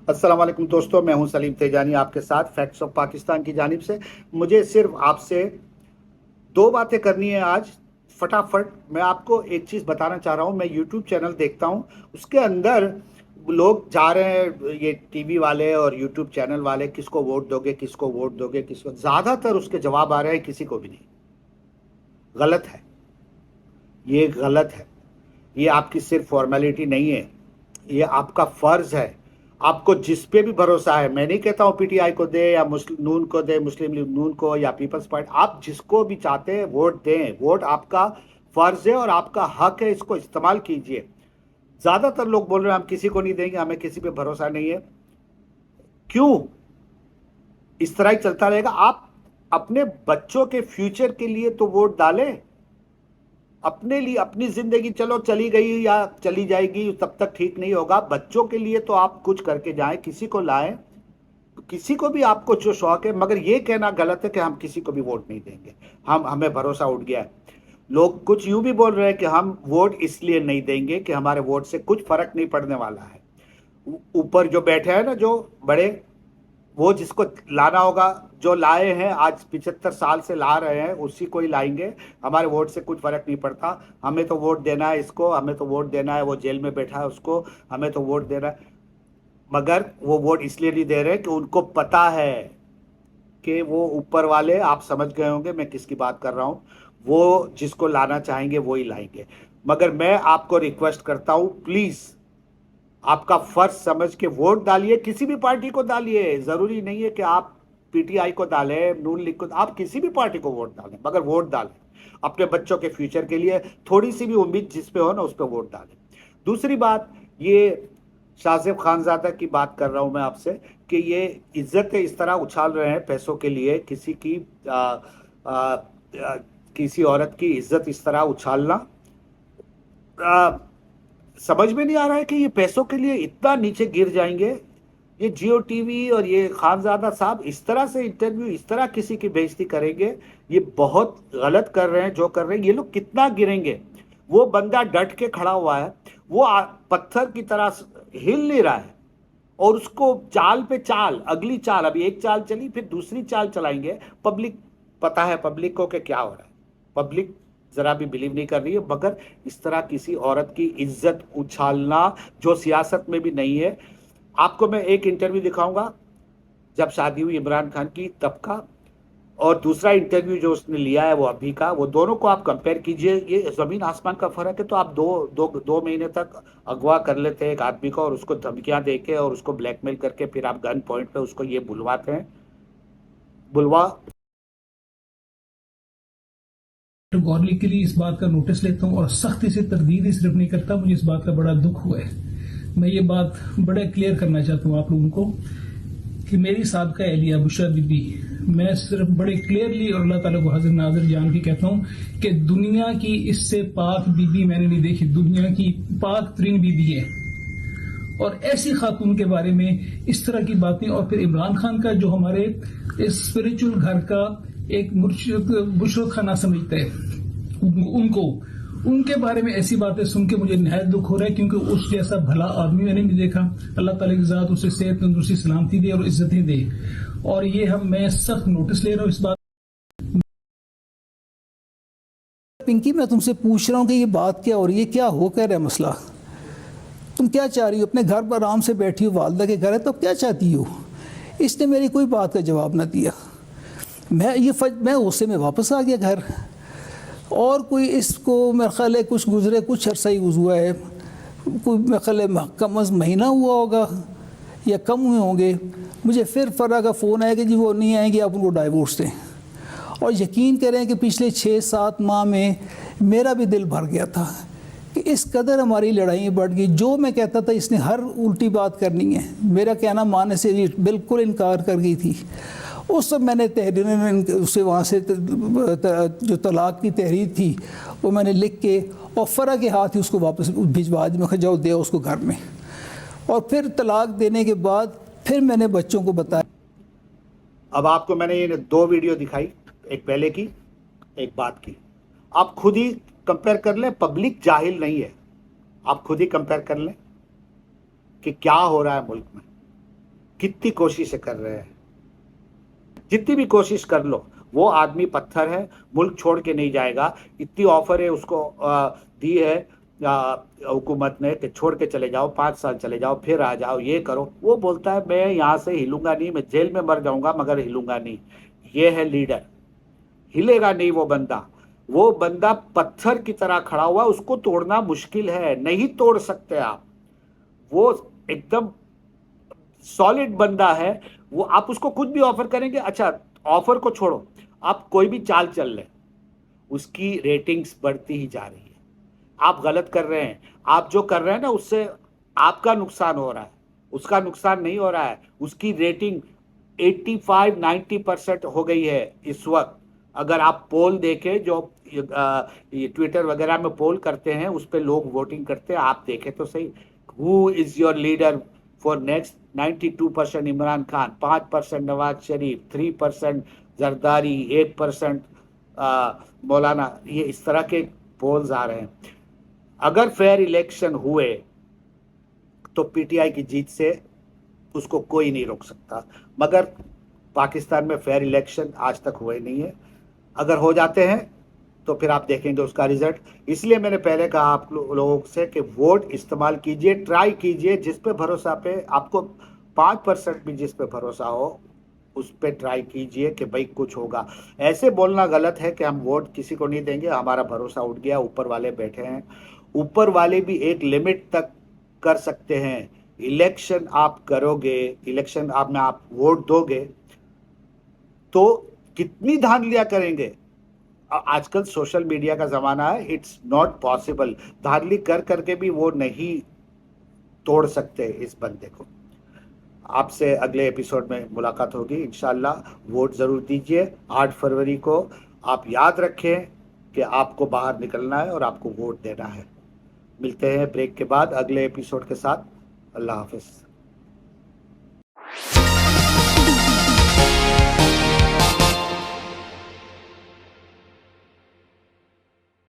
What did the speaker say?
अस्सलाम वालेकुम दोस्तों, मैं हूं सलीम तेजानी आपके साथ फैक्ट्स ऑफ पाकिस्तान की जानिब से। मुझे सिर्फ आपसे दो बातें करनी है आज फटाफट। मैं आपको एक चीज़ बताना चाह रहा हूं। मैं यूट्यूब चैनल देखता हूं, उसके अंदर लोग जा रहे हैं, ये टीवी वाले और यूट्यूब चैनल वाले, किसको वोट दोगे, किसको वोट दोगे, किसको। ज़्यादातर उसके जवाब आ रहे हैं किसी को भी नहीं। गलत है, ये गलत है। ये आपकी सिर्फ फॉर्मेलिटी नहीं है, ये आपका फर्ज है। आपको जिस पे भी भरोसा है, मैं नहीं कहता हूं पीटीआई को दे या मुस्लिम नून को दे, मुस्लिम लीग नून को या पीपल्स पार्टी, आप जिसको भी चाहते हैं वोट दें। वोट आपका फर्ज है और आपका हक है, इसको इस्तेमाल कीजिए। ज्यादातर लोग बोल रहे हैं हम किसी को नहीं देंगे, हमें किसी पे भरोसा नहीं है। क्यों? इस तरह ही चलता रहेगा। आप अपने बच्चों के फ्यूचर के लिए तो वोट डालें। अपने लिए अपनी जिंदगी चलो चली गई या चली जाएगी, तब तक ठीक नहीं होगा। बच्चों के लिए तो आप कुछ करके जाएं, किसी को लाएं। किसी को भी आपको जो शौक है, मगर ये कहना गलत है कि हम किसी को भी वोट नहीं देंगे, हम हमें भरोसा उठ गया है। लोग कुछ यूं भी बोल रहे हैं कि हम वोट इसलिए नहीं देंगे कि हमारे वोट से कुछ फर्क नहीं पड़ने वाला है। ऊपर जो बैठे हैं ना, जो बड़े, वो जिसको लाना होगा, जो लाए हैं आज 75 साल से ला रहे हैं, उसी को ही लाएंगे। हमारे वोट से कुछ फर्क नहीं पड़ता। हमें तो वोट देना है इसको, हमें तो वोट देना है वो जेल में बैठा है उसको, हमें तो वोट देना है। मगर वो वोट इसलिए नहीं दे रहे कि उनको पता है कि वो ऊपर वाले, आप समझ गए होंगे मैं किसकी बात कर रहा हूं, वो जिसको लाना चाहेंगे वो ही लाएंगे। मगर मैं आपको रिक्वेस्ट करता हूं, प्लीज आपका फर्ज समझ के वोट डालिए। किसी भी पार्टी को डालिए, जरूरी नहीं है कि आप पीटीआई को डालें, नून लीग को, आप किसी भी पार्टी को वोट डालें, मगर वोट डालें अपने बच्चों के फ्यूचर के लिए। थोड़ी सी भी उम्मीद जिस पे हो ना, उस पर वोट डालें। दूसरी बात, ये शाहजेब खानजादा की बात कर रहा हूं मैं आपसे, कि ये इज्जतें इस तरह उछाल रहे हैं पैसों के लिए। किसी की आ, आ, आ, किसी औरत की इज्जत इस तरह उछालना, समझ में नहीं आ रहा है कि ये पैसों के लिए इतना नीचे गिर जाएंगे। ये जियो टीवी और ये खानजादा साहब इस तरह से इंटरव्यू, इस तरह किसी की बेइज्जती करेंगे। ये बहुत गलत कर रहे हैं जो कर रहे हैं। ये लोग कितना गिरेंगे? वो बंदा डट के खड़ा हुआ है, वो पत्थर की तरह हिल नहीं रहा है। और उसको चाल पे चाल, अगली चाल, अभी एक चाल चली फिर दूसरी चाल चलाएंगे। पब्लिक, पता है पब्लिक को कि क्या हो रहा है। पब्लिक जरा भी बिलीव नहीं कर रही है। मगर इस तरह किसी औरत की इज्जत उछालना, जो सियासत में भी नहीं है। आपको मैं एक इंटरव्यू दिखाऊंगा जब शादी हुई इमरान खान की तब का, और दूसरा इंटरव्यू जो उसने लिया है वो अभी का। वो दोनों को आप कंपेयर कीजिए, ये जमीन आसमान का फर्क है। तो आप दो दो दो महीने तक अगवा कर लेते हैं एक आदमी को, और उसको धमकियां देके और उसको ब्लैकमेल करके फिर आप गन पॉइंट पे उसको ये बुलवाते हैं, बुलवा। तो गौरली के लिए इस बात का नोटिस लेता हूँ और सख्ती से तरदीद ही सिर्फ नहीं करता, मुझे इस बात का बड़ा दुख हुआ है। मैं ये बात बड़ा क्लियर करना चाहता हूँ आप लोगों को कि मेरी साबका एहलिया बुशरा बीबी, मैं सिर्फ बड़े क्लियरली और अल्लाह ताला को हाजिर नाजिर जान के कहता हूँ कि दुनिया की इससे पाक बीबी मैंने नहीं देखी। दुनिया की पाक तरीन बीबी है। और ऐसी खातून के बारे में इस तरह की बातें, और फिर इमरान खान का जो हमारे इस स्पिरिचुअल घर का एक बुशरत खाना समझता है, उनको उनके बारे में ऐसी बातें सुन के मुझे निहायत दुख हो रहा है, क्योंकि उस जैसा भला आदमी मैंने नहीं देखा। अल्लाह ताला की ज़ात उसे सेहत, तंदुरुस्ती, सलामती दे और इज्जतें दे। और ये मैं सख्त नोटिस ले रहा हूँ इस बात। पिंकी, मैं तुमसे पूछ रहा हूँ कि ये बात क्या हो रही है, क्या हो क्या रहा है मसला? तुम क्या चाह रही हो? अपने घर पर आराम से बैठी हो, वालदा के घर है, तो क्या चाहती हो? इसने मेरी कोई बात का जवाब ना दिया। मैं उससे मैं वापस आ गया घर। और कोई इसको मेरे ख्याल है कुछ गुजरे, कुछ अरसा ही हुआ है, कोई मेरे ख्याल है कम अज़ महीना हुआ होगा या कम हुए होंगे। मुझे फिर फ़रा का फ़ोन आया कि जी वो नहीं आएंगे, आप उनको डाइवोर्स दें। और यकीन करें कि पिछले 6-7 माह में मेरा भी दिल भर गया था कि इस कदर हमारी लड़ाई बढ़ गई। जो मैं कहता था इसने हर उल्टी बात करनी है, मेरा कहना मानने से ये बिल्कुल इनकार कर गई थी। उस सब मैंने तहरीर उससे वहाँ से जो तलाक की तहरीर थी वो मैंने लिख के और फ़रा के हाथ ही उसको वापस भिजवा दी। मैं जाओ दे उसको घर में। और फिर तलाक देने के बाद फिर मैंने बच्चों को बताया। अब आपको मैंने ये दो वीडियो दिखाई, एक पहले की, एक बाद की। आप खुद ही कंपेयर कर लें, पब्लिक जाहिल नहीं है। आप खुद ही कंपेयर कर लें कि क्या हो रहा है मुल्क में। कितनी कोशिशें कर रहे हैं, जितनी भी कोशिश कर लो, वो आदमी पत्थर है, मुल्क छोड़ के नहीं जाएगा। इतनी ऑफर है उसको दी है हुकूमत ने कि छोड़ के चले जाओ, 5 साल चले जाओ, फिर आ जाओ, ये करो। वो बोलता है मैं यहाँ से हिलूंगा नहीं, मैं जेल में मर जाऊंगा मगर हिलूंगा नहीं। ये है लीडर, हिलेगा नहीं वो बंदा। वो बंदा पत्थर की तरह खड़ा हुआ, उसको तोड़ना मुश्किल है, नहीं तोड़ सकते आप। वो एकदम सॉलिड बंदा है। वो आप उसको कुछ भी ऑफर करेंगे, अच्छा ऑफर को छोड़ो, आप कोई भी चाल चल ले, उसकी रेटिंग्स बढ़ती ही जा रही है। आप गलत कर रहे हैं, आप जो कर रहे हैं ना उससे आपका नुकसान हो रहा है, उसका नुकसान नहीं हो रहा है। उसकी रेटिंग 85-90% हो गई है इस वक्त। अगर आप पोल देखें, जो ये ट्विटर वगैरह में पोल करते हैं, उस पर लोग वोटिंग करते हैं, आप देखें तो सही। Who is your leader for next? 92% Imran Khan, 5% Nawaz Sharif, 3% Zardari, 1% Maulana. ये इस तरह के पोल्स आ रहे हैं। अगर फेयर इलेक्शन हुए तो पीटीआई की जीत से उसको कोई नहीं रोक सकता, मगर पाकिस्तान में फेयर इलेक्शन आज तक हुए नहीं है। अगर हो जाते हैं तो फिर आप देखेंगे उसका रिजल्ट। इसलिए मैंने पहले कहा आप लोगों से कि वोट इस्तेमाल कीजिए, ट्राई कीजिए। जिस पे भरोसा पे आपको 5% भी जिस पे भरोसा हो उस पे ट्राई कीजिए कि भाई कुछ होगा। ऐसे बोलना गलत है कि हम वोट किसी को नहीं देंगे, हमारा भरोसा उठ गया, ऊपर वाले बैठे हैं। ऊपर वाले भी एक लिमिट तक कर सकते हैं। इलेक्शन आप करोगे, इलेक्शन आप में आप वोट दोगे तो कितनी धांधलियां करेंगे। आजकल सोशल मीडिया का जमाना है, इट्स नॉट पॉसिबल। धांधली कर करके भी वो नहीं तोड़ सकते इस बंदे को। आपसे अगले एपिसोड में मुलाकात होगी इंशाल्लाह। वोट जरूर दीजिए 8 फरवरी को। आप याद रखें कि आपको बाहर निकलना है और आपको वोट देना है। मिलते हैं ब्रेक के बाद अगले एपिसोड के साथ। अल्लाह हाफिज।